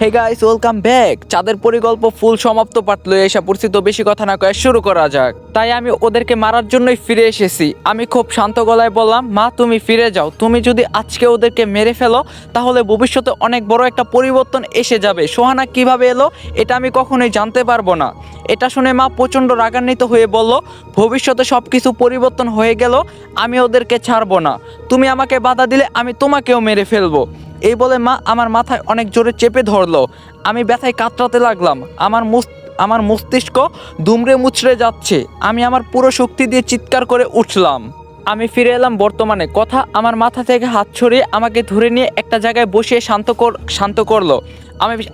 Hey guys, welcome back. চাঁদের পরিকল্প ফুল সমাপ্ত পাঠ লয়ে এসে পড়ছি, তো বেশি কথা না কয়ে শুরু করা যাক। তাই আমি ওদেরকে মারার জন্যই ফিরে এসেছি। আমি খুব শান্ত গলায় বললাম, মা তুমি ফিরে যাও, তুমি যদি আজকে ওদেরকে মেরে ফেলো তাহলে ভবিষ্যতে অনেক বড় একটা পরিবর্তন এসে যাবে। সোহানা কিভাবে এলো এটা আমি কখনোই জানতে পারবো না। এটা শুনে মা প্রচণ্ড রাগান্বিত হয়ে বলল, ভবিষ্যতে সব কিছু পরিবর্তন হয়ে গেল, আমি ওদেরকে ছাড়বো না। তুমি আমাকে বাধা দিলে আমি তোমাকেও মেরে ফেলবো। এই বলে মা আমার মাথায় অনেক জোরে চেপে ধরলো। আমি ব্যথায় কাতরাতে লাগলাম। আমার মস্তিষ্ক দুমড়ে মুচড়ে যাচ্ছে। আমি আমার পুরো শক্তি দিয়ে চিৎকার করে উঠলাম। আমি ফিরে এলাম বর্তমানে। কথা আমার মাথা থেকে হাত ছড়িয়ে আমাকে ধরে নিয়ে একটা জায়গায় বসিয়ে শান্ত করলো।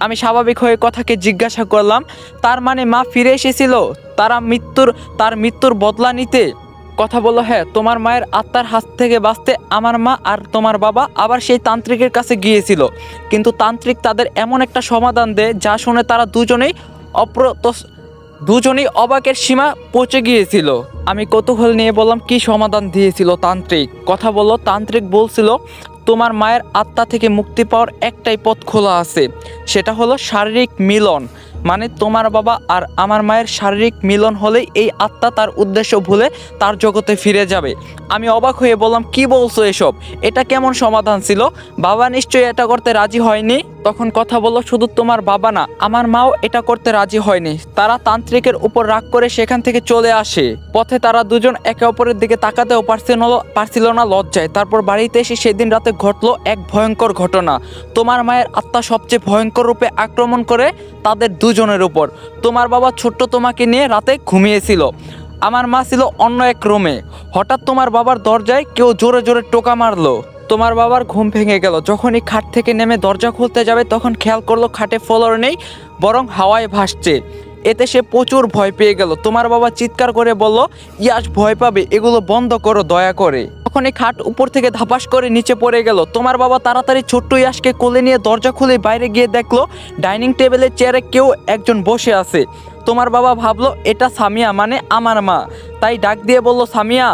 আমি স্বাভাবিক হয়ে কথাকে জিজ্ঞাসা করলাম, তার মানে মা ফিরে এসেছিল তার মৃত্যুর বদলা নিতে? কথা বলল, হ্যাঁ, তোমার মায়ের আত্মার হাত থেকে বাঁচতে আমার মা আর তোমার বাবা আবার সেই তান্ত্রিকের কাছে গিয়েছিল। কিন্তু তান্ত্রিক তাদের এমন একটা সমাধান দেয় যা শুনে তারা দুজনেই অবাকের সীমা পৌঁছে গিয়েছিল। আমি কৌতূহল নিয়ে বললাম, কি সমাধান দিয়েছিল তান্ত্রিক? কথা বলল, তান্ত্রিক বলছিল তোমার মায়ের আত্মা থেকে মুক্তি পাওয়ার একটাই পথ খোলা আছে, সেটা হলো শারীরিক মিলন। মানে তোমার বাবা আর আমার মায়ের শারীরিক মিলন হলেই এই আত্মা তার উদ্দেশ্য ভুলে তার জগতে ফিরে যাবে। আমি অবাক হয়ে বললাম, কি বলছো এসব? এটা কেমন সমাধান ছিল? বাবা নিশ্চয়ই এটা করতে রাজি হয়নি। তখন কথা বলল, শুধু তোমার বাবা না, আমার মাও এটা করতে রাজি হয়নি। তারা তান্ত্রিকের উপর রাগ করে সেখান থেকে চলে আসে। পথে তারা দুজন একে অপরের দিকে তাকাতেও পারছিল না লজ্জায়। তারপর বাড়িতে এসে সেদিন রাতে ঘটলো এক ভয়ঙ্কর ঘটনা। তোমার মায়ের আত্মা সবচেয়ে ভয়ঙ্কর রূপে আক্রমণ করে তাদের দুজনের উপর। তোমার বাবা ছোট্ট তোমাকে নিয়ে রাতে ঘুমিয়েছিল, আমার মা ছিল অন্য এক রুমে। হঠাৎ তোমার বাবার দরজায় কেউ জোরে জোরে টোকা মারলো। তোমার বাবার ঘুম ভেঙে গেল। যখনই খাট থেকে নেমে দরজা খুলতে যাবে তখন খেয়াল করলো খাটে ফ্লোর নেই, বরং হাওয়ায় ভাসছে। এতে সে প্রচুর ভয় পেয়ে গেল। তোমার বাবা চিৎকার করে বলল, ইয়াস ভয় পাবে, এগুলো বন্ধ করো দয়া করে। তখনই খাট উপর থেকে ধাপাস করে নিচে পড়ে গেল। তোমার বাবা তাড়াতাড়ি ছোট্ট ইয়াসকে কোলে নিয়ে দরজা খুলে বাইরে গিয়ে দেখলো ডাইনিং টেবিলের চেয়ারে কেউ একজন বসে আছে। তোমার বাবা ভাবলো এটা সামিয়া, মানে আমার মা, তাই ডাক দিয়ে বলল, সামিয়া।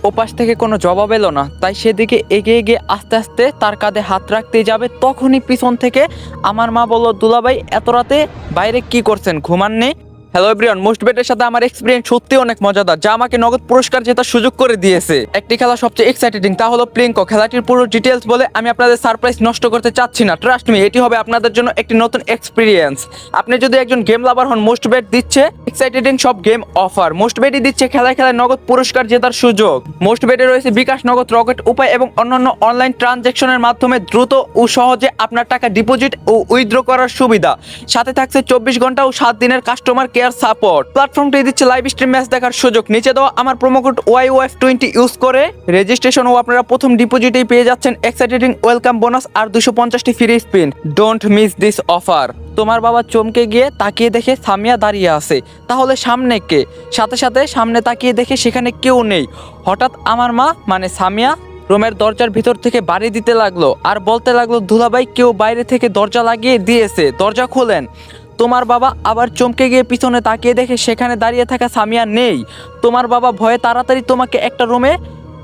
ওপাশ থেকে কোনো জবাব এলো না, তাই সেদিকে এগিয়ে গিয়ে আস্তে আস্তে তার কাঁধে হাত রাখতে যাবে। তখনই পিছন থেকে আমার মা বলল, দুলাভাই এত রাতে বাইরে কি করছেন, ঘুমাননি? হ্যালো এভরিওয়ান, মোস্ট বেটের সাথে আমার এক্সপিরিয়েন্স সত্যি অনেক মজাদার, যা আমাকে নগদ পুরস্কার জেতার সুযোগ করে দিয়েছে। একটি খেলা সবচেয়ে এক্সাইটিং, তা হলো প্লিঙ্কো। খেলাটির পুরো ডিটেলস বলে আমি আপনাদের সারপ্রাইজ নষ্ট করতে চাচ্ছি না। ট্রাস্ট মি, এটি হবে আপনাদের জন্য একটি নতুন এক্সপিরিয়েন্স। আপনি যদি একজন গেম লাভার হন, মোস্ট বেট দিচ্ছে এক্সাইটিং সব গেম অফার। মোস্ট বেটই দিচ্ছে খেলায় খেলায় নগদ পুরস্কার জেতার সুযোগ। মোস্ট বেটে রয়েছে বিকাশ, নগদ, রকেট উপায় এবং অন্যান্য অনলাইন ট্রানজ্যাকশনের মাধ্যমে দ্রুত ও সহজে আপনার টাকা ডিপোজিট ও উইথড্র করার সুবিধা। সাথে থাকছে 24 ঘন্টা ও 7 দিনের কাস্টমার কেয়ার সাপোর্ট। প্ল্যাটফর্মটি দিচ্ছে লাইভ স্ট্রিম ম্যাচ দেখার সুযোগ। নিচে দেওয়া আমার প্রোমো কোড YOF20 ইউজ করে রেজিস্ট্রেশন ও আপনারা প্রথম ডিপোজিটেই পেয়ে যাচ্ছেন এক্সাইটিং ওয়েলকাম বোনাস আর 250টি free spin. Don't miss this offer. তোমার বাবা চমকে গিয়ে তাকিয়ে দেখে সামিয়া দাঁড়িয়ে আছে। তাহলে সামনে কে? সাথে সাথে সামনে তাকিয়ে দেখে সেখানে কেউ নেই। হঠাৎ আমার মা, মানে সামিয়া, রুমের দরজার ভিতর থেকে বাড়ি দিতে লাগলো আর বলতে লাগলো, দুলাভাই কেউ বাইরে থেকে দরজা লাগিয়ে দিয়েছে, দরজা খোলেন। তোমার বাবা আবার চমকে গিয়ে পিছনে তাকিয়ে দেখে সেখানে দাঁড়িয়ে থাকা সামিয়া নেই। তোমার বাবা ভয়ে তাড়াতাড়ি তোমাকে একটা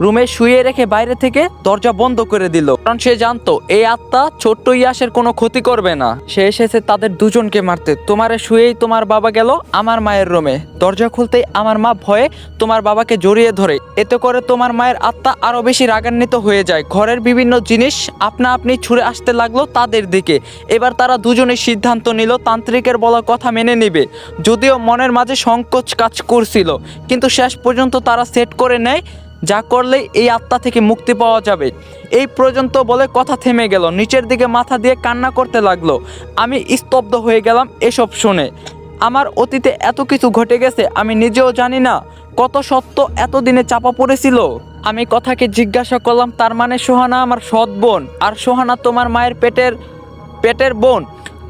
রুমে শুয়ে রেখে বাইরে থেকে দরজা বন্ধ করে দিল, কারণ সে জানতো এই আত্মা ছোট্ট ইয়াসের কোনো ক্ষতি করবে না। সে এসেছে তাদের দুজনকে মারতে। তোমারে শুয়েই তোমার বাবা গেল আমার মায়ের রুমে। দরজা খুলতেই আমার মা ভয়ে তোমার বাবাকে জড়িয়ে ধরে। এতে করে তোমার মায়ের আত্মা আরো বেশি রাগান্বিত হয়ে যায়। ঘরের বিভিন্ন জিনিস আপনা আপনি ছুঁড়ে আসতে লাগলো তাদের দিকে। এবার তারা দুজনেই সিদ্ধান্ত নিল তান্ত্রিকের বলা কথা মেনে নেবে, যদিও মনের মাঝে সংকোচ কাজ করছিল। কিন্তু শেষ পর্যন্ত তারা সেট করে নেয় যা করলেই এই আত্মা থেকে মুক্তি পাওয়া যাবে। এই পর্যন্ত বলে কথা থেমে গেল। নিচের দিকে মাথা দিয়ে কান্না করতে লাগলো। আমি স্তব্ধ হয়ে গেলাম এসব শুনে। আমার অতীতে এত কিছু ঘটে গেছে, আমি নিজেও জানি না কত সত্য এতদিনে চাপা পড়েছিল। আমি কথাকে জিজ্ঞাসা করলাম, তার মানে সোহানা আমার সৎ বোন আর সোহানা তোমার মায়ের পেটের বোন?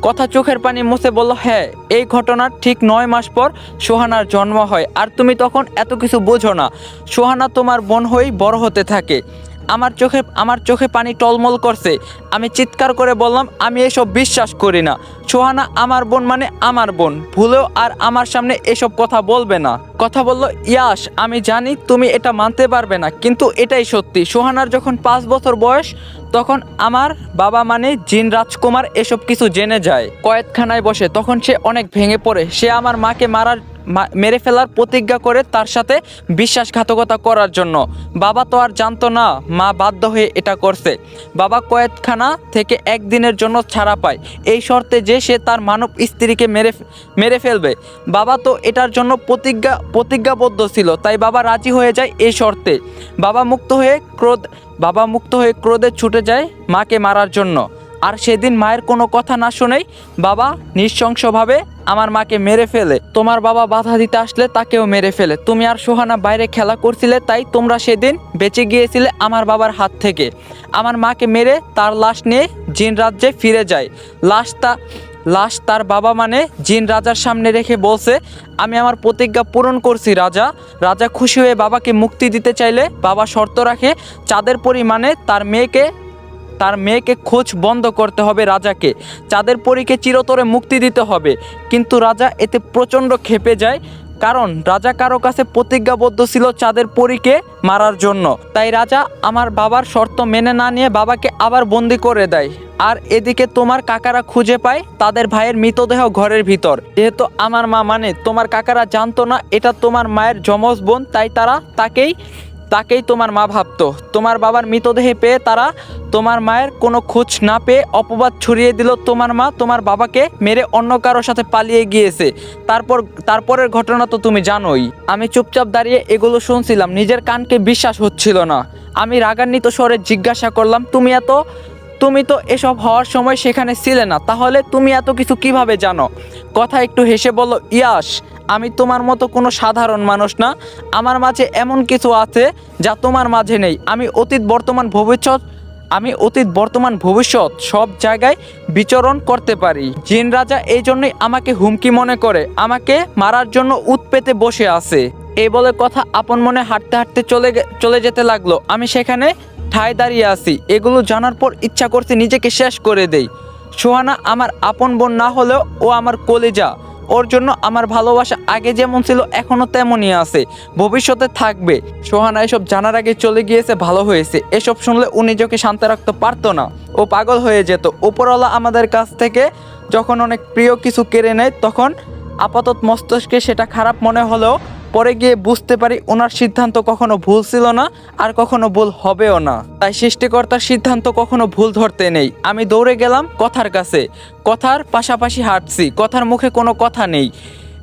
কথা চোখের পানি মুছে বলল, হ্যাঁ, এই ঘটনার ঠিক 9 মাস পর সোহানার জন্ম হয় আর তুমি তখন এত কিছু বোঝো না। সোহানা তোমার বোন হয়েই বড় হতে থাকে। আমার চোখে পানি টলমল করছে। আমি চিৎকার করে বললাম, আমি এসব বিশ্বাস করি না। সোহানা আমার বোন মানে আমার বোন, ভুলেও আর আমার সামনে এসব কথা বলবে না। কথা বলল, ইয়াশ আমি জানি তুমি এটা মানতে পারবে না, কিন্তু এটাই সত্যি। সোহানার যখন 5 বছর বয়স তখন আমার বাবা মানে জিন রাজকুমার এসব কিছু জেনে যায়। কয়েদখানায় বসে তখন সে অনেক ভেঙে পড়ে। সে আমার মাকে মেরে ফেলার প্রতিজ্ঞা করে তার সাথে বিশ্বাসঘাতকতা করার জন্য। বাবা তো আর জানতো না মা বাধ্য হয়ে এটা করছে। বাবা কয়েদখানা থেকে একদিনের জন্য ছাড়া পায়, এই শর্তে যে সে তার মানব স্ত্রীকে মেরে ফেলবে। বাবা তো এটার জন্য প্রতিজ্ঞাবদ্ধ ছিল, তাই বাবা রাজি হয়ে যায় এই শর্তে। বাবা মুক্ত হয়ে ক্রোধে ছুটে যায় মাকে মারার জন্য। আর সেদিন মায়ের কোনো কথা না শুনেই বাবা নৃশংসভাবে আমার মাকে মেরে ফেলে। তোমার বাবা বাধা দিতে আসলে তাকেও মেরে ফেলে। তুমি আর সোহানা বাইরে খেলা করছিলে, তাই তোমরা সেদিন বেঁচে গিয়েছিলে আমার বাবার হাত থেকে। আমার মাকে মেরে তার লাশ নিয়ে জিন রাজ্যে ফিরে যায়। লাশ তার বাবা মানে জিন রাজার সামনে রেখে বলছে, আমি আমার প্রতিজ্ঞা পূরণ করছি রাজা। রাজা খুশি হয়ে বাবাকে মুক্তি দিতে চাইলে বাবা শর্ত রাখে, চাঁদের পরিমাণে তার মেয়েকে খোঁজ বন্ধ করতে হবে রাজাকে। চাঁদের পরীকে চিরতরে মুক্তি দিতে হবে। কিন্তু রাজা এতে প্রচণ্ড ক্ষেপে যায়, কারণ রাজা কারো কাছে প্রতিজ্ঞাবদ্ধ ছিল চাঁদের পরীকে মারার জন্য। তাই রাজা আমার বাবার শর্ত মেনে না নিয়ে বাবাকে আবার বন্দি করে দেয়। আর এদিকে তোমার কাকারা খুঁজে পায় তাদের ভাইয়ের মৃতদেহ ঘরের ভিতর। যেহেতু আমার মা মানে তোমার কাকারা জানতো না এটা তোমার মায়ের যমজ বোন, তাই তারা তাকেই তোমার মা ভাবতো। তোমার বাবার মৃতদেহে পেয়ে তারা তোমার মায়ের কোনো খোঁজ না পেয়ে অপবাদ ছড়িয়ে দিল তোমার মা তোমার বাবাকে মেরে অন্য কারোর সাথে পালিয়ে গিয়েছে। তারপরের ঘটনা তো তুমি জানোই। আমি চুপচাপ দাঁড়িয়ে এগুলো শুনছিলাম, নিজের কানকে বিশ্বাস হচ্ছিল না। আমি রাগান্বিত স্বরে জিজ্ঞাসা করলাম, তুমি তো এসব হওয়ার সময় সেখানে ছিলে না, তাহলে তুমি এত কিছু কিভাবে জানো? কথা একটু হেসে বলল, ইয়াশ আমি তোমার মতো কোনো সাধারণ মানুষ না। আমার মাঝে এমন কিছু আছে যা তোমার মাঝে নেই। আমি অতীত বর্তমান ভবিষ্যৎ সব জায়গায় বিচরণ করতে পারি। জিন রাজা এই জন্যই আমাকে হুমকি মনে করে, আমাকে মারার জন্য উত পেতে বসে আছে। এই বলে কথা আপন মনে হাঁটতে হাঁটতে চলে যেতে লাগলো। আমি সেখানে ঠায় দাঁড়িয়ে আছি। এগুলো জানার পর ইচ্ছা করছে নিজেকে শেষ করে দেই। সোহানা আমার আপন বোন না হলেও ও আমার কলিজা। ওর জন্য আমার ভালোবাসা আগে যেমন ছিল এখনও তেমনই আছে, ভবিষ্যতে থাকবে। সোহানা এসব জানার আগে চলে গিয়েছে, ভালো হয়েছে। এসব শুনলে ও নিজেকে শান্ত রাখতে পারতো না, ও পাগল হয়ে যেত। উপরওয়ালা আমাদের কাছ থেকে যখন অনেক প্রিয় কিছু কেড়ে নেয় তখন আপাতত মস্তিষ্কে সেটা খারাপ মনে হলেও পরে গিয়ে বুঝতে পারি ওনার সিদ্ধান্ত কখনো ভুল ছিল না, আর কখনো ভুল হবেও না। তাই সৃষ্টিকর্তার সিদ্ধান্ত কখনো ভুল ধরতে নেই। আমি দৌড়ে গেলাম কথার কাছে, কথার পাশাপাশি হাঁটছি। কথার মুখে কোনো কথা নেই।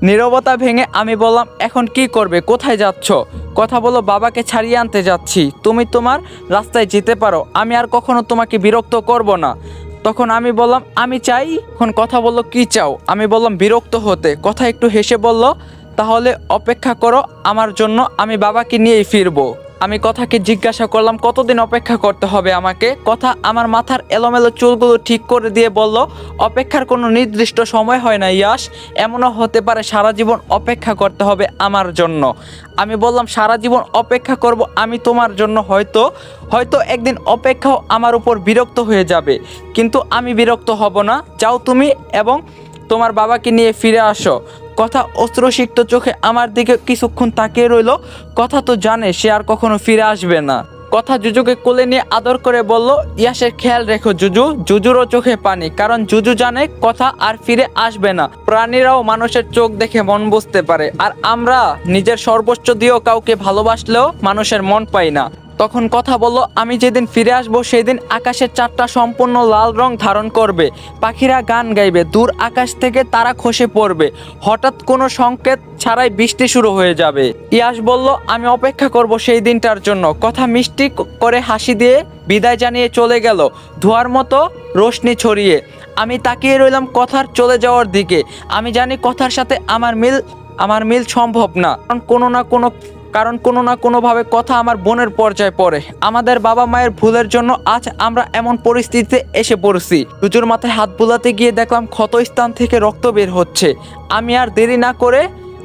নীরবতা ভেঙে আমি বললাম, এখন কি করবে, কোথায় যাচ্ছ? কথা বলো, বাবাকে ছাড়িয়ে আনতে যাচ্ছি। তুমি তোমার রাস্তায় যেতে পারো, আমি আর কখনো তোমাকে বিরক্ত করব না। তখন আমি বললাম, আমি চাই। এখন কথা বললো, কি চাও? আমি বললাম, বিরক্ত হতে। কথা একটু হেসে বলল, তাহলে অপেক্ষা করো আমার জন্য, আমি বাবাকে নিয়েই ফিরবো। আমি কথাকে জিজ্ঞাসা করলাম, কতদিন অপেক্ষা করতে হবে আমাকে? কথা আমার মাথার এলোমেলো চুলগুলো ঠিক করে দিয়ে বলল, অপেক্ষার কোনো নির্দিষ্ট সময় হয় না ইয়াশ, এমনও হতে পারে সারা জীবন অপেক্ষা করতে হবে আমার জন্য। আমি বললাম, সারা জীবন অপেক্ষা করব আমি তোমার জন্য? হয়তো একদিন অপেক্ষাও আমার উপর বিরক্ত হয়ে যাবে, কিন্তু আমি বিরক্ত হব না। যাও তুমি এবং তোমার বাবাকে নিয়ে ফিরে আসো। কথা অশ্রুসিক্ত চোখে আমার দিকে কিছুক্ষণ তাকিয়ে রইল। কথা তো জানে সে আর কখনো ফিরে আসবে না। কথা জুজুকে কোলে নিয়ে আদর করে বলল, ইয়াসের খেয়াল রেখো জুজু। জুজুরও চোখে পানি, কারণ জুজু জানে কথা আর ফিরে আসবে না। প্রাণীরাও মানুষের চোখ দেখে মন বুঝতে পারে, আর আমরা নিজের সর্বোচ্চ দিয়েও কাউকে ভালোবাসলেও মানুষের মন পাই না। তখন কথা বলল, আমি যেদিন ফিরে আসবো সেই দিন আকাশের চাঁদটা সম্পূর্ণ লাল রং ধারণ করবে, পাখিরা গান গাইবে, দূর আকাশ থেকে তারা খসে পড়বে, হঠাৎ কোনো সংকেত ছাড়াই বৃষ্টি শুরু হয়ে যাবে। ইয়াশ বলল, আমি অপেক্ষা করব সেই দিনটার জন্য। কথা মিষ্টি করে হাসি দিয়ে বিদায় জানিয়ে চলে গেল, ধোঁয়ার মতো রোশনি ছড়িয়ে। আমি তাকিয়ে রইলাম কথার চলে যাওয়ার দিকে। আমি জানি কথার সাথে আমার মিল সম্ভব না, কারণ কোনো না কোনোভাবে কথা আমার বোনের পর্যায়ে পড়ে। আমাদের বাবা মায়ের ভুলের জন্য আজ আমরা এমন পরিস্থিতিতে এসে পড়ছি। জুজুর মাথায় হাত বুলাতে গিয়ে দেখলাম ক্ষতস্থান থেকে রক্ত বের হচ্ছে। আমি আর দেরি না করে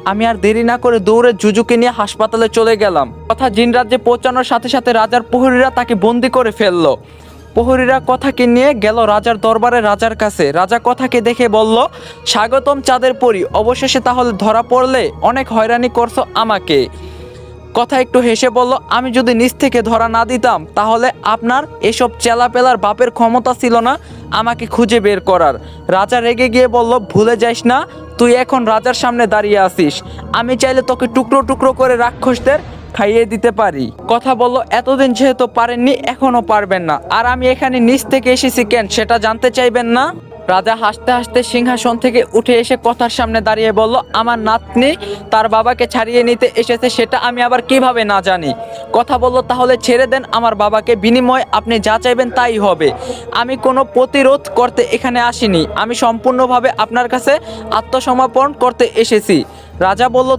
আমি আর দেরি না করে দৌড়ে জুজুকে নিয়ে হাসপাতালে চলে গেলাম। কথা জিন রাজ্যে পৌঁছানোর সাথে সাথে রাজার প্রহরীরা তাকে বন্দি করে ফেললো। প্রহরীরা কথাকে নিয়ে গেল রাজার দরবারে রাজার কাছে। রাজা কথাকে দেখে বলল, স্বাগতম চাঁদের পরী, অবশেষে তাহলে ধরা পড়লে, অনেক হয়রানি করছো আমাকে। কথা একটু হেসে বলল, আমি যদি নিজ থেকে ধরা না দিতাম তাহলে আপনার এসব চেলাপেলার বাপের ক্ষমতা ছিল না আমাকে খুঁজে বের করার। রাজা রেগে গিয়ে বলল, ভুলে যাস না তুই এখন রাজার সামনে দাঁড়িয়ে আছিস, আমি চাইলে তোকে টুকরো টুকরো করে রাক্ষসদের খাইয়ে দিতে পারি। কথা বলল, এতদিন যেহেতু পারেননি এখনো পারবেন না, আর আমি এখানে নিচ থেকে এসেছি কেন সেটা জানতে চাইবেন না? রাজা হাসতে হাসতে সিংহাসন থেকে উঠে এসে কথার সামনে দাঁড়িয়ে বলল, আমার নাতনি তার বাবাকে ছাড়িয়ে নিতে এসেছে, সেটা আমি আবার কিভাবে না জানি? কথা বলল, তাহলে ছেড়ে দেন আমার বাবাকে, বিনিময়ে আপনি যা চাইবেন তাই হবে। আমি কোনো প্রতিরোধ করতে এখানে আসিনি, আমি সম্পূর্ণভাবে আপনার কাছে আত্মসমর্পণ করতে এসেছি। রাজা বলল,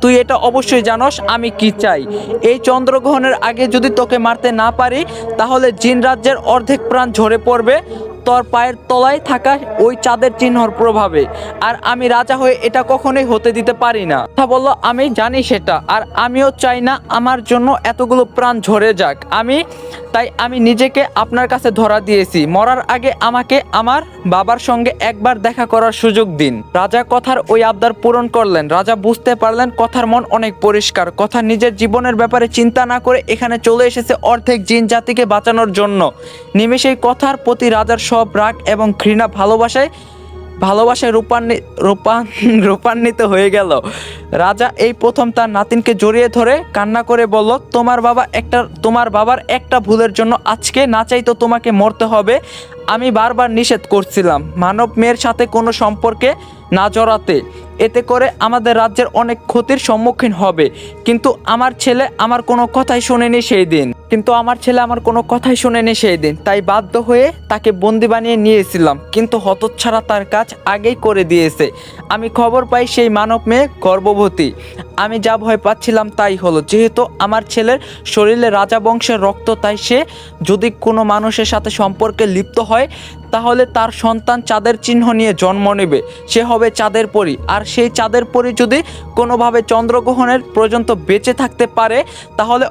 তুই এটা অবশ্যই জানোস আমি কি চাই। এই চন্দ্রগ্রহণের আগে যদি তোকে মারতে না পারি তাহলে জিন রাজ্যের অর্ধেক প্রাণ ঝরে পড়বে তোর পায়ের তলায় থাকা ওই চাঁদের চিহ্নর প্রভাবে, আর আমি রাজা হয়ে এটা কখনোই হতে দিতে পারি না। কথা বললো, আমি জানি সেটা, আর আমিও চাই না আমার জন্য এতগুলো প্রাণ ঝরে যাক। তাই আমি নিজেকে আপনার কাছে ধরা দিয়েছি, মরার আগে আমাকে আমার বাবার সঙ্গে একবার দেখা করার সুযোগ দিন। রাজা কথার ওই আবদার পূরণ করলেন। রাজা বুঝতে পারলেন কথার মন অনেক পরিষ্কার। কথা নিজের জীবনের ব্যাপারে চিন্তা না করে এখানে চলে এসেছে অর্ধেক জিন জাতিকে বাঁচানোর জন্য। নিমেষেই কথার প্রতি রাজার সব রাগ এবং ঘৃণা ভালোবাসায় রূপান্বিত হয়ে গেল। রাজা এই প্রথম তার নাতিনকে জড়িয়ে ধরে কান্না করে বলল, তোমার বাবার একটা ভুলের জন্য আজকে না চাইতো তোমাকে মরতে হবে। আমি বারবার নিষেধ করছিলাম মানব মেয়ের সাথে কোনো সম্পর্কে না জড়াতে, এতে করে আমাদের রাজ্যের অনেক ক্ষতির সম্মুখীন হবে। কিন্তু আমার ছেলে আমার কোনো কথাই শোনেনি সেই দিন, তাই বাধ্য হয়ে তাকে বন্দি বানিয়ে নিয়েছিলাম। কিন্তু হতচ্ছাড়া তার কাজ আগেই করে দিয়েছে। আমি খবর পাই সেই মানব মেয়ে গর্ভবতী। আমি যা ভয় পাচ্ছিলাম তাই হলো, যেহেতু আমার ছেলের শরীরে রাজা বংশের রক্ত, তাই সে যদি কোনো মানুষের সাথে সম্পর্কে লিপ্ত হয় তাহলে তার সন্তান চাঁদের চিহ্ন নিয়ে জন্ম নেবে, সে হবে চাঁদের পরী। আর সেই চাঁদের পরী যদি কোনোভাবে চন্দ্রগ্রহণের পর্যন্ত বেঁচে থাকতে পারে তাহলে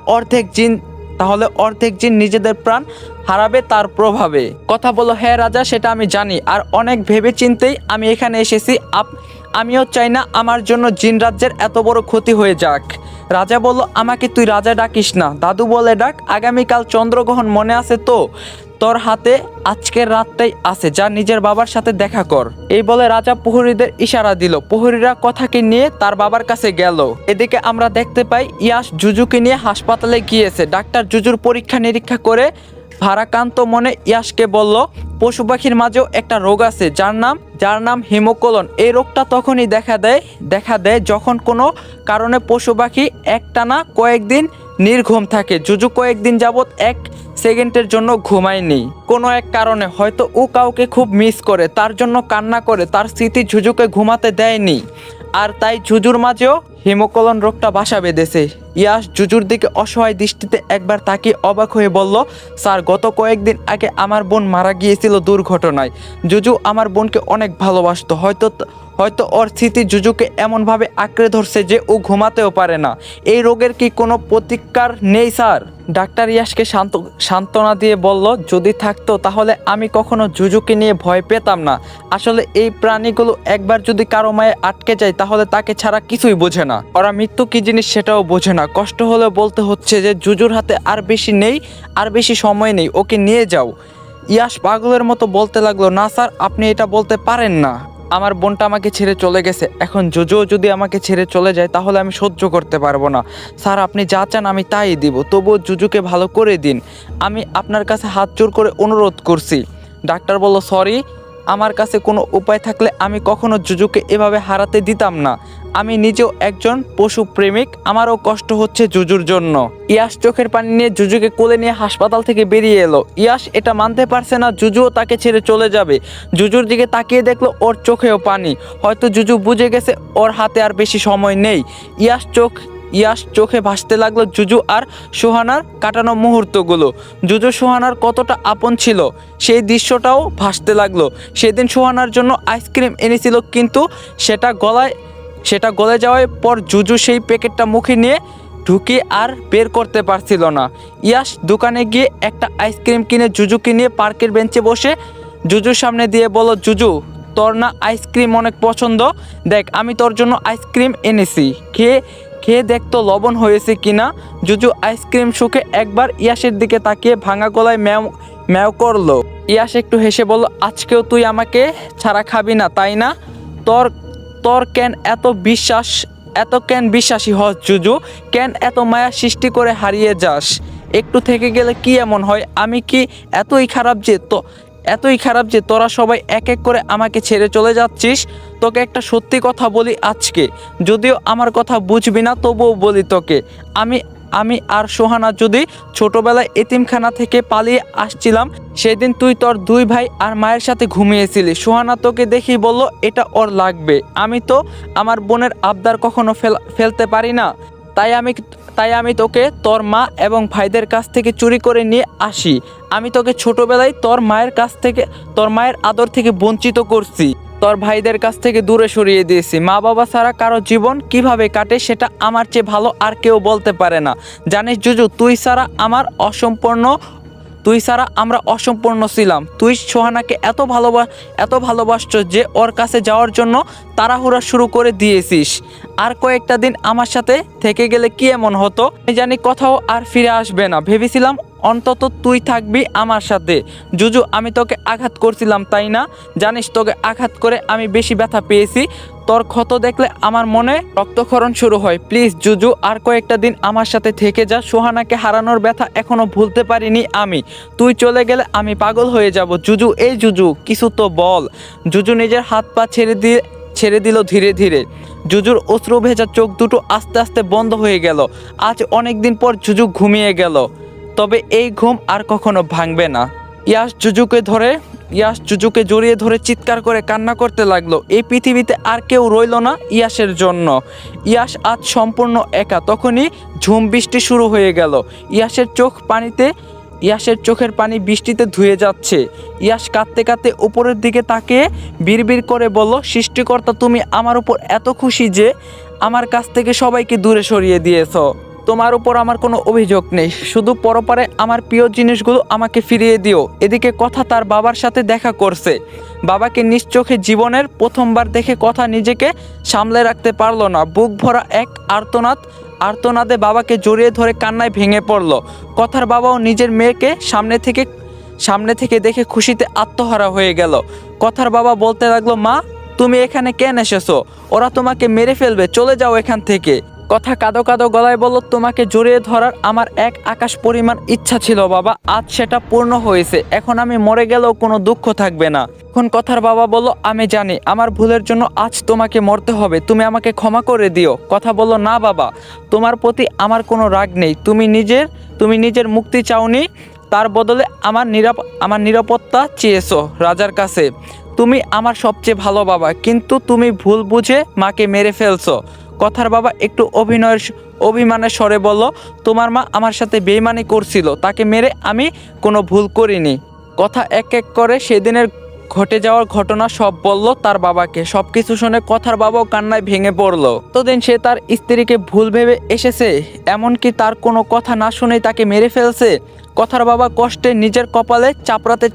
অর্ধেক জিন নিজেদের প্রাণ হারাবে তার প্রভাবে। কথা বলো, হ্যাঁ রাজা, সেটা আমি জানি, আর অনেক ভেবে চিন্তেই আমি এখানে এসেছি। আমিও চাই না আমার জন্য জিন রাজ্যের এত বড় ক্ষতি হয়ে যাক। রাজা বলল, আমাকে তুই রাজা ডাকিস না, দাদু বলে ডাক। আগামীকাল চন্দ্রগ্রহণ মনে আছে তো? তোর হাতে আজকের রাতটাই আছে, যা নিজের বাবার সাথে দেখা কর। এই বলে রাজা প্রহরীদের ইশারা দিল। প্রহরীরা কথাকে নিয়ে তার বাবার কাছে গেল। এদিকে আমরা দেখতে পাই ইয়াশ জুজুকে নিয়ে হাসপাতালে গিয়েছে। ডাক্তার জুজুর পরীক্ষা নিরীক্ষা করে ভারাক্রান্ত মনে ইয়াশকে বলল, পশু পাখির মাঝেও একটা রোগ আছে যার নাম হিমোকোলন। এই রোগটা তখনই দেখা দেয় যখন কোনো কারণে পশু পাখি একটানা কয়েকদিন নির্ঘুম থাকে। জুজু কয়েকদিন যাবৎ 1 সেকেন্ডের জন্য ঘুমায়নি। কোনো এক কারণে, হয়তো ও কাউকে খুব মিস করে, তার জন্য কান্না করে, তার স্মৃতি জুজুকে ঘুমাতে দেয়নি, আর তাই জুজুর মাঝেও হিমোকোলন রোগটা বাসা বেঁধেছে। ইয়াশ জুজুর দিকে অসহায় দৃষ্টিতে একবার তাকিয়ে অবাক হয়ে বলল, স্যার, গত কয়েকদিন আগে আমার বোন মারা গিয়েছিল দুর্ঘটনায়। জুজু আমার বোনকে অনেক ভালোবাসতো। হয়তো ওর স্মৃতি জুজুকে এমনভাবে আঁকড়ে ধরছে যে ও ঘুমাতেও পারে না। এই রোগের কি কোনো প্রতিকার নেই স্যার? ডাক্তার ইয়াশকে সান্ত্বনা দিয়ে বলল, যদি থাকতো তাহলে আমি কখনো জুজুকে নিয়ে ভয় পেতাম না। আসলে এই প্রাণীগুলো একবার যদি কারো মায়ে আটকে যায় তাহলে তাকে ছাড়া কিছুই বোঝে না। ওরা মৃত্যু কি জিনিস সেটাও বোঝে না। কষ্ট হলে বলতে হচ্ছে যে জুজুর হাতে আর বেশি সময় নেই, ওকে নিয়ে যাও। ইয়াশ পাগলের মতো বলতে লাগলো, না স্যার, আপনি এটা বলতে পারেন না। আমার বোনটা আমাকে ছেড়ে চলে গেছে, এখন জুজুও যদি আমাকে ছেড়ে চলে যায় তাহলে আমি সহ্য করতে পারবো না। স্যার, আপনি যা চান আমি তাই দিব, তবুও জুজুকে ভালো করে দিন। আমি আপনার কাছে হাত জোর করে অনুরোধ করছি। ডাক্তার বলল, সরি, আমার কাছে কোনো উপায় থাকলে আমি কখনো জুজুকে এভাবে হারাতে দিতাম না। আমি নিজেও একজন পশু প্রেমিক, আমারও কষ্ট হচ্ছে জুজুর জন্য। ইয়াশ চোখের পানি নিয়ে জুজুকে কোলে নিয়ে হাসপাতাল থেকে বেরিয়ে এলো। ইয়াশ এটা মানতে পারছে না জুজুও তাকে ছেড়ে চলে যাবে। জুজুর দিকে তাকিয়ে দেখলো ওর চোখেও পানি। হয়তো জুজু বুঝে গেছে ওর হাতে আর বেশি সময় নেই। ইয়াশ চোখে ভাসতে লাগলো জুজু আর সুহানার কাটানো মুহূর্তগুলো। জুজু সুহানার কতটা আপন ছিল সেই দৃশ্যটাও ভাসতে লাগলো। সেদিন সুহানার জন্য আইসক্রিম এনেছিল, কিন্তু সেটা গলে যাওয়ার পর জুজু সেই প্যাকেটটা মুখে নিয়ে ঢুকিয়ে আর বের করতে পারছিল না। ইয়াশ দোকানে গিয়ে একটা আইসক্রিম কিনে জুজুকে নিয়ে পার্কের বেঞ্চে বসে জুজুর সামনে দিয়ে বলল, জুজু তোর না আইসক্রিম অনেক পছন্দ, দেখ আমি তোর জন্য আইসক্রিম এনেছি, খেয়ে খেয়ে দেখ তো লবণ হয়েছে কিনা। জুজু আইসক্রিম শুকে একবার ইয়াশের দিকে তাকিয়ে ভাঙা গলায় ম্যাও ম্যাও করলো। ইয়াশ একটু হেসে বলল, আজকেও তুই আমাকে ছাড়া খাবি না তাই না? তোর তোর কেন এত কেন বিশ্বাসী হস জুজু? কেন এত মায়া সৃষ্টি করে হারিয়ে যাস? একটু থেকে গেলে কি এমন হয়? আমি কি এতই খারাপ যে তোরা সবাই এক এক করে আমাকে ছেড়ে চলে যাচ্ছিস? তোকে একটা সত্যি কথা বলি আজকে, যদিও আমার কথা বুঝবি না তবুও বলি তোকে। আমি আর সোহানা যদি ছোটবেলায় এতিমখানা থেকে পালিয়ে আসছিলাম, সেদিন তুই তোর দুই ভাই আর মায়ের সাথে ঘুমিয়েছিলি। সোহানা তোকে দেখেই বলল এটা ওর লাগবে। আমি তো আমার বোনের আবদার কখনো ফেলতে পারি না, তাই আমি তোকে তোর মা এবং ভাইদের কাছ থেকে চুরি করে নিয়ে আসি। আমি তোকে ছোটবেলায় তোর মায়ের আদর থেকে বঞ্চিত করছি, তোর ভাইদের কাছ থেকে দূরে সরিয়ে দিয়েছি। মা বাবা ছাড়া কারো জীবন কিভাবে কাটে সেটা আমার চেয়ে ভালো আর কেউ বলতে পারে না। জানিস জুজু, তুই ছাড়া আমরা অসম্পূর্ণ ছিলাম। তুই সোহানাকে এত ভালোবাসছ যে ওর কাছে যাওয়ার জন্য তাড়াহুড়া শুরু করে দিয়েছিস। আর কয়েকটা দিন আমার সাথে থেকে গেলে কি এমন হতো? আমি জানি কোথাও আর ফিরে আসবে না, ভেবেছিলাম অন্তত তুই থাকবি আমার সাথে। জুজু, আমি তোকে আঘাত করছিলাম তাই না? জানিস তোকে আঘাত করে আমি বেশি ব্যথা পেয়েছি। তোর ক্ষত দেখলে আমার মনে রক্তক্ষরণ শুরু হয়। প্লিজ জুজু, আর কয়েকটা দিন আমার সাথে থেকে যা। সোহানাকে হারানোর ব্যথা এখনো ভুলতে পারিনি আমি। তুই চলে গেলে আমি পাগল হয়ে যাব। জুজু, এই জুজু কিছু তো বল। জুজু নিজের হাত পা ছেড়ে দিল ধীরে ধীরে। জুজুর অশ্রু ভেজা চোখ দুটো আস্তে আস্তে বন্ধ হয়ে গেল। আজ অনেক দিন পর জুজু ঘুমিয়ে গেল, তবে এই ঘুম আর কখনো ভাঙবে না। ইয়াশ জুজুকে জড়িয়ে ধরে চিৎকার করে কান্না করতে লাগলো। এই পৃথিবীতে আর কেউ রইল না ইয়াশের জন্য। ইয়াশ আজ সম্পূর্ণ একা। তখনই ঝুম বৃষ্টি শুরু হয়ে গেল। ইয়াশের চোখের পানি বৃষ্টিতে ধুয়ে যাচ্ছে। ইয়াশ কাঁদতে কাঁদতে উপরের দিকে তাকিয়ে বিড়বিড় করে বলল, সৃষ্টিকর্তা তুমি আমার উপর এত খুশি যে আমার কাছ থেকে সবাইকে দূরে সরিয়ে দিয়েছ। তোমার উপর আমার কোনো অভিযোগ নেই, শুধু পরপারে আমার প্রিয় জিনিসগুলো আমাকে ফিরিয়ে দিও। এদিকে কথা তার বাবার সাথে দেখা করছে। বাবাকে নিজ চোখে জীবনের প্রথমবার দেখে কথা নিজেকে সামলে রাখতে পারলো না। বুক ভরা এক আর্তনাদে বাবাকে জড়িয়ে ধরে কান্নায় ভেঙে পড়ল। কথার বাবাও নিজের মেয়েকে সামনে থেকে দেখে খুশিতে আত্মহারা হয়ে গেল। কথার বাবা বলতে লাগলো, মা তুমি এখানে কেন এসেছো? ওরা তোমাকে মেরে ফেলবে, চলে যাও এখান থেকে। কথা কাঁদো কাঁদো গলায় বলল, তোমাকে জড়িয়ে ধরার আমার এক আকাশ পরিমাণ ইচ্ছা ছিল বাবা, আজ সেটা পূর্ণ হয়েছে। এখন আমি মরে গেলেও কোনো দুঃখ থাকবে না। এখন কথার বাবা বলল, আমি জানি আমার ভুলের জন্য আজ তোমাকে মরতে হবে, তুমি আমাকে ক্ষমা করে দিও। কথা বলল, না বাবা, তোমার প্রতি আমার কোনো রাগ নেই। তুমি নিজের মুক্তি চাওনি, তার বদলে আমার নিরাপত্তা চেয়েছো রাজার কাছে। তুমি আমার সবচেয়ে ভালো বাবা, কিন্তু তুমি ভুল বুঝে মাকে মেরে ফেলছো। কথার বাবা একটু অভিমানের স্বরে বলল, তোমার মা আমার সাথে বেইমানি করছিল, তাকে মেরে আমি কোনো ভুল করিনি। কথা এক এক করে সেদিনের ঘটে যাওয়ার ঘটনা সব বলল তার বাবাকে। সবকিছু শুনে কথার বাবাও কান্নায় ভেঙে পড়ল। ততদিন সে তার স্ত্রীকে ভুল ভেবে এসেছে, এমনকি তার কোনো কথা না শুনেই তাকে মেরে ফেলছে। কথার বাবা কষ্টে নিজের কপালে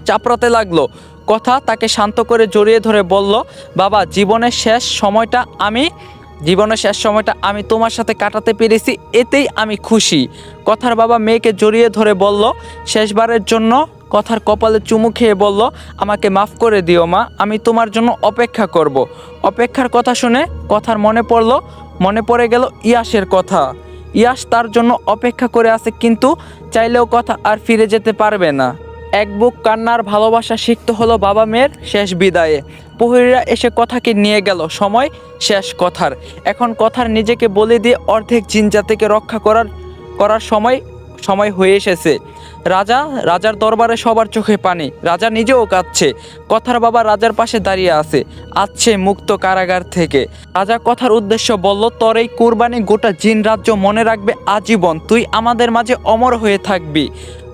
চাপড়াতে লাগলো। কথা তাকে শান্ত করে জড়িয়ে ধরে বলল, বাবা জীবনের শেষ সময়টা আমি তোমার সাথে কাটাতে পেরেছি, এতেই আমি খুশি। কথার বাবা মেয়েকে জড়িয়ে ধরে বলল, শেষবারের জন্য কথার কপালে চুমু খেয়ে বলল, আমাকে মাফ করে দিও মা, আমি তোমার জন্য অপেক্ষা করব। অপেক্ষার কথা শুনে কথার মনে পড়ে গেল ইয়াশের কথা। ইয়াশ তার জন্য অপেক্ষা করে আছে, কিন্তু চাইলেও কথা আর ফিরে যেতে পারবে না। এক বুক কান্নার ভালোবাসা সিক্ত হলো বাবা মেয়ের শেষ বিদায়ে। প্রহরীরা এসে কথাকে নিয়ে গেল। সময় শেষ কথার। এখন কথার নিজেকে বলে দিয়ে অর্ধেক জিন জাতিকে রক্ষা করার সময় হয়ে এসেছে। রাজার দরবারে সবার চোখে পানি, রাজা নিজেও কাঁদছে। কথার বাবা রাজার পাশে দাঁড়িয়ে আছে মুক্ত কারাগার থেকে। রাজা কথার উদ্দেশ্য বলল, তোর এই কুরবানি গোটা জিন রাজ্য মনে রাখবে আজীবন, তুই আমাদের মাঝে অমর হয়ে থাকবি।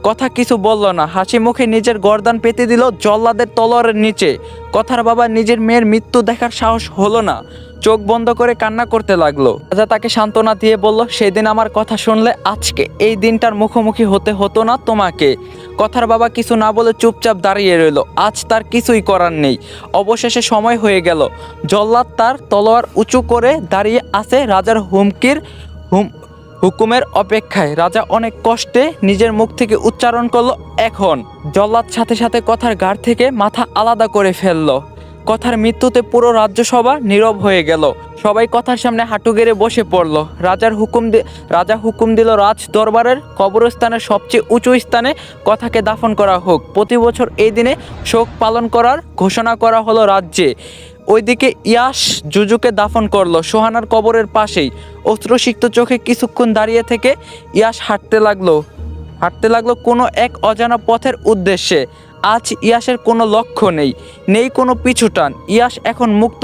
কথা কিছু বলল না, হাসি মুখে নিজের গর্দান পেতে দিল জল্লাদের তলোয়ারের নিচে। কথার বাবা নিজের মেয়ের মৃত্যু দেখার সাহস হলো না, চোখ বন্ধ করে কান্না করতে লাগলো। রাজা তাকে সান্ত্বনা দিয়ে বলল, সেদিন আমার কথা শুনলে আজকে এই দিনটার মুখোমুখি হতে হতো না তোমাকে। কথার বাবা কিছু না বলে চুপচাপ দাঁড়িয়ে রইল। আজ তার কিছুই করার নেই। অবশেষে সময় হয়ে গেল। জল্লাদ তার তলোয়ার উঁচু করে দাঁড়িয়ে আছে রাজার হুকুমের অপেক্ষায়। রাজা অনেক কষ্টে নিজের মুখ থেকে উচ্চারণ করলো, এখন। জল্লাদ সাথে সাথে কথার ঘাড় থেকে মাথা আলাদা করে ফেললো। কথার মৃত্যুতে পুরো রাজ্যসভা নীরব হয়ে গেল। সবাই কথার সামনে হাঁটু গেড়ে বসে পড়ল। রাজা হুকুম দিল রাজ দরবারের কবরস্থানের সবচেয়ে উঁচু স্থানে কথাকে দাফন করা হোক। প্রতি বছর এই দিনে শোক পালন করার ঘোষণা করা হলো রাজ্যে। ওইদিকে ইয়াস জুজুকে দাফন করলো সোহানার কবরের পাশেই। অশ্রুসিক্ত চোখে কিছুক্ষণ দাঁড়িয়ে থেকে ইয়াস হাঁটতে লাগলো কোনো এক অজানা পথের উদ্দেশ্যে। আজ ইয়াসের কোনো লক্ষ্য নেই কোনো পিছুটান। ইয়াস এখন মুক্ত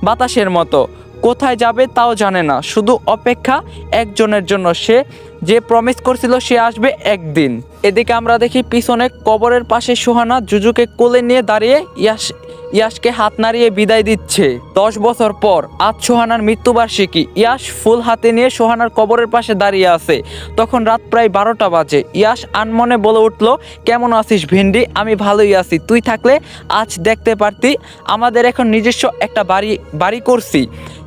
বাতাসের মতো, কোথায় যাবে তাও জানে না, শুধু অপেক্ষা একজনের জন্য, সে যে প্রমিস করছিল সে আসবে একদিন। এদিকে আমরা দেখি পিছনে কবরের পাশে সোহানা জুজুকে কোলে নিয়ে দাঁড়িয়ে ইয়াসকে হাত নাড়িয়ে বিদায় দিচ্ছে। 10 বছর পর আজ সোহানার মৃত্যুবার্ষিকী। ইয়াস ফুল হাতে নিয়ে সোহানার কবরের পাশে দাঁড়িয়ে আছে। তখন রাত প্রায় 12টা বাজে। ইয়াস আনমনে বলে উঠল, কেমন আছিস ভেন্ডি? আমি ভালোই আছি, তুই থাকলে আজ দেখতে পারতি। আমাদের এখন নিজস্ব একটা বাড়ি করছি,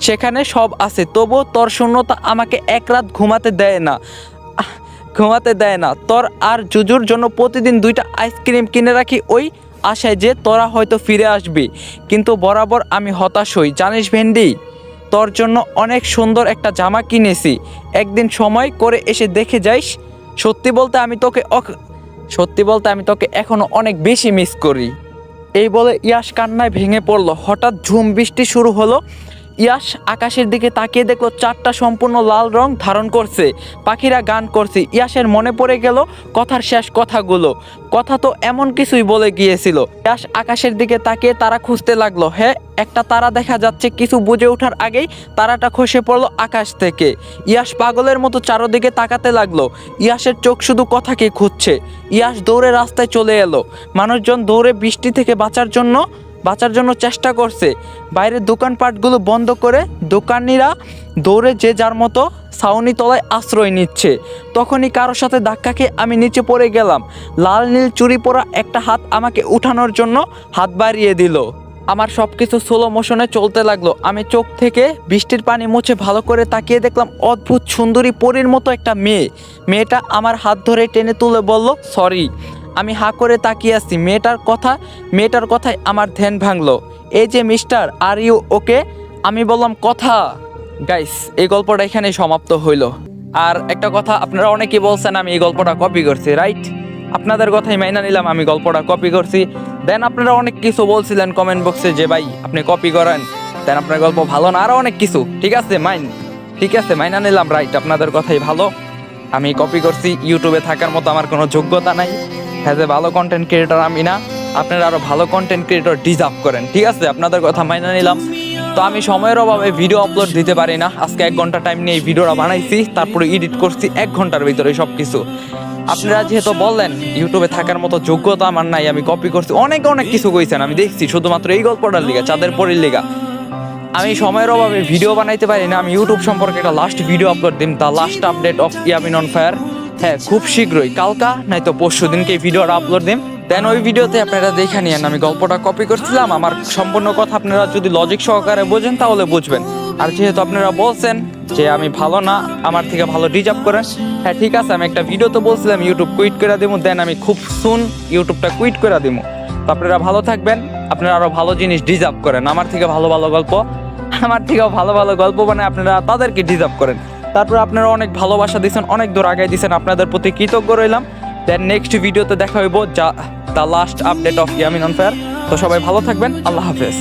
সেখানে সব আছে, তবু তোর শূন্যতা আমাকে এক রাত ঘুমাতে দেয় না। তোর আর জুজুর জন্য প্রতিদিন 2টা আইসক্রিম কিনে রাখি ওই আশায় যে তোরা হয়তো ফিরে আসবি, কিন্তু বরাবর আমি হতাশ হই জানিস ভেন্ডি। তোর জন্য অনেক সুন্দর একটা জামা কিনেছি, একদিন সময় করে এসে দেখে যাইস। সত্যি বলতে আমি তোকে এখনো অনেক বেশি মিস করি। এই বলে ইয়াস কান্নায় ভেঙে পড়ল। হঠাৎ ঝুম বৃষ্টি শুরু হলো। ইয়াস আকাশের দিকে তাকিয়ে দেখলো চাঁদটা সম্পূর্ণ লাল রং ধারণ করছে, পাখিরা গান করছে। ইয়াসের মনে পড়ে গেল কথার শেষ কথাগুলো। কথা তো এমন কিছুই বলে গিয়েছিল। ইয়াস আকাশের দিকে তাকিয়ে তারা খুঁজতে লাগলো। হ্যাঁ, একটা তারা দেখা যাচ্ছে। কিছু বুঝে ওঠার আগেই তারাটা খসে পড়লো আকাশ থেকে। ইয়াস পাগলের মতো চারদিকে তাকাতে লাগলো। ইয়াসের চোখ শুধু কথাকে খুঁজছে। ইয়াস দৌড়ে রাস্তায় চলে এলো। মানুষজন দৌড়ে বৃষ্টি থেকে বাঁচার জন্য চেষ্টা করছে। বাইরের দোকানপাটগুলো বন্ধ করে দোকানিরা দৌড়ে যে যার মতো ছাউনি তলায় আশ্রয় নিচ্ছে। তখনই কারোর সাথে ধাক্কা খেয়ে আমি নিচে পড়ে গেলাম। লাল নীল চুড়ি পরা একটা হাত আমাকে উঠানোর জন্য হাত বাড়িয়ে দিল। আমার সব কিছু স্লো মোশনে চলতে লাগলো। আমি চোখ থেকে বৃষ্টির পানি মুছে ভালো করে তাকিয়ে দেখলাম অদ্ভুত সুন্দরী পরীর মতো একটা মেয়েটা আমার হাত ধরে টেনে তুলে বলল, সরি। আমি হাঁ করে তাকিয়ে আছি। মেয়েটার কথায় আমার ধ্যান ভাঙলো। এই যে মিস্টার, আর ইউ ওকে? আমি বললাম, কথা। গাইস, এই গল্পটা এখানেই সমাপ্ত হইল। আর একটা কথা, আপনারা অনেকেই বলছেন আমি এই গল্পটা কপি করছি, রাইট? আপনাদের কথাই মাইনা নিলাম, আমি গল্পটা কপি করছি। দেন আপনারা অনেক কিছু বলছিলেন কমেন্ট বক্সে যে ভাই আপনি কপি করেন, দেন আপনার গল্প ভালো না, আরও অনেক কিছু। ঠিক আছে মাইনা নিলাম, রাইট, আপনাদের কথাই ভালো। আমি কপি করছি, ইউটিউবে থাকার মতো আমার কোনো যোগ্যতা নাই। হ্যাজ এ ভালো কন্টেন্ট ক্রিয়েটর আমি না, আপনারা আরও ভালো কন্টেন্ট ক্রিয়েটর ডিজার্ভ করেন। ঠিক আছে, আপনাদের কথা মাইনা নিলাম। তো আমি সময়ের অভাবে ভিডিও আপলোড দিতে পারি না। আজকে 1 ঘন্টা টাইম নিয়ে এই ভিডিওটা বানাইছি, তারপরে এডিট করছি 1 ঘন্টার ভিতরে সব কিছু। আপনারা যেহেতু বললেন ইউটিউবে থাকার মতো যোগ্যতা আমার নাই, আমি কপি করছি, অনেক কিছু কইছেন আমি দেখছি, শুধুমাত্র এই গল্পটার লিগা, চাঁদের পরীর লিগা আমি সময়ের অভাবে ভিডিও বানাইতে পারি না। আমি ইউটিউব সম্পর্কে একটা লাস্ট ভিডিও আপলোড দিম, the last update of Yamin on fire. হ্যাঁ, খুব শীঘ্রই, কালকা নয়তো পরশু দিনকে এই ভিডিওটা আপলোড দিম। দেন ওই ভিডিওতে আপনারা দেখে নিয়েন আমি গল্পটা কপি করছিলাম। আমার সম্পূর্ণ কথা আপনারা যদি লজিক সহকারে বোঝেন তাহলে বুঝবেন। আর যেহেতু আপনারা বলছেন যে আমি ভালো না, আমার থেকে ভালো ডিজার্ভ করেন, হ্যাঁ ঠিক আছে, আমি একটা ভিডিওতে বলছিলাম ইউটিউব কুইট করে দিব, দেন আমি খুব সুন ইউটিউবটা কুইট করে দিব। তো আপনারা ভালো থাকবেন, আপনারা আরও ভালো জিনিস ডিজার্ভ করেন। আমার থেকে ভালো গল্প মানে আপনারা তাদেরকে ডিজার্ভ করেন। তারপর আপনারা অনেক ভালোবাসা দিচ্ছেন, অনেক দূর আগায় দিচ্ছেন, আপনাদের প্রতি কৃতজ্ঞ রইলাম। দেন নেক্সট ভিডিওতে দেখা হইব the last update of Yamin on fire. তো সবাই ভালো থাকবেন, আল্লাহ হাফেজ।